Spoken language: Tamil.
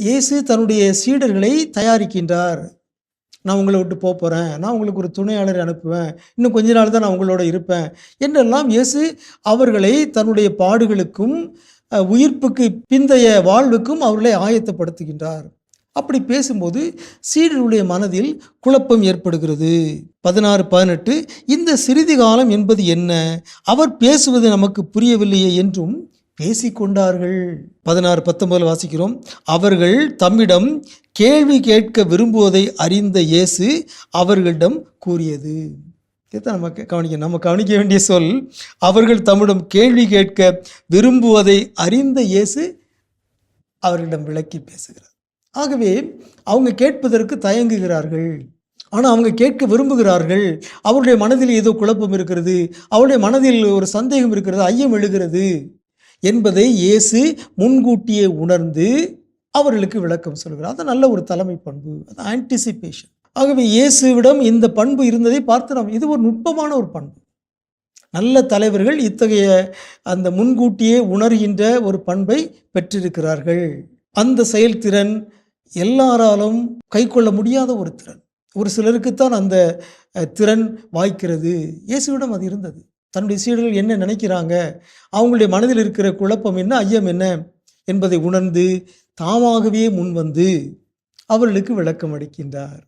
இயேசு தன்னுடைய சீடர்களை தயாரிக்கின்றார். நான் உங்களை விட்டு போகிறேன், நான் உங்களுக்கு ஒரு துணையாளரை அனுப்புவேன், இன்னும் கொஞ்ச நாள் தான் நான் உங்களோட இருப்பேன் என்றெல்லாம் இயேசு அவர்களை தன்னுடைய பாடுகளுக்கும் உயிர்ப்புக்கு பிந்தைய வாழ்வுக்கும் அவர்களை ஆயத்தப்படுத்துகின்றார். அப்படி பேசும்போது சீடருடைய மனதில் குழப்பம் ஏற்படுகிறது. 16-18 இந்த சிறிது காலம் என்பது என்ன? அவர் பேசுவது நமக்கு புரியவில்லையே என்றும் பேசிக்கொண்டார்கள். 16-19 வாசிக்கிறோம். அவர்கள் தம்மிடம் கேள்வி கேட்க விரும்புவதை அறிந்த இயேசு அவர்களிடம் கூறியது. இதுதான் நம்ம கவனிக்க வேண்டிய சொல். அவர்கள் தம்மிடம் கேள்வி கேட்க விரும்புவதை அறிந்த இயேசு அவர்களிடம் விளக்கி பேசுகிறார். ஆகவே அவங்க கேட்பதற்கு தயங்குகிறார்கள், ஆனால் அவங்க கேட்க விரும்புகிறார்கள். அவருடைய மனதில் ஏதோ குழப்பம் இருக்கிறது, அவருடைய மனதில் ஒரு சந்தேகம் இருக்கிறது, ஐயம் எழுகிறது என்பதை இயேசு முன்கூட்டியே உணர்ந்து அவர்களுக்கு விளக்கம் சொல்கிறார். அது நல்ல ஒரு தலைமை பண்பு, அது ஆன்டிசிபேஷன். ஆகவே இயேசுவிடம் இந்த பண்பு இருந்ததை பார்த்து நாம், இது ஒரு நுட்பமான ஒரு பண்பு. நல்ல தலைவர்கள் இத்தகைய அந்த முன்கூட்டியே உணர்கின்ற ஒரு பண்பை பெற்றிருக்கிறார்கள். அந்த செயல்திறன் எல்லாராலும் கை கொள்ள முடியாத ஒரு திறன். ஒரு சிலருக்குத்தான் அந்த திறன் வாய்க்கிறது. இயேசுவிடம் அது இருந்தது. தன்னுடைய சீடர்கள் என்ன நினைக்கிறாங்க, அவங்களுடைய மனதில் இருக்கிற குழப்பம் என்ன, ஐயம் என்ன என்பதை உணர்ந்து தாமாகவே முன்வந்து அவர்களுக்கு விளக்கம் அளிக்கின்றார்.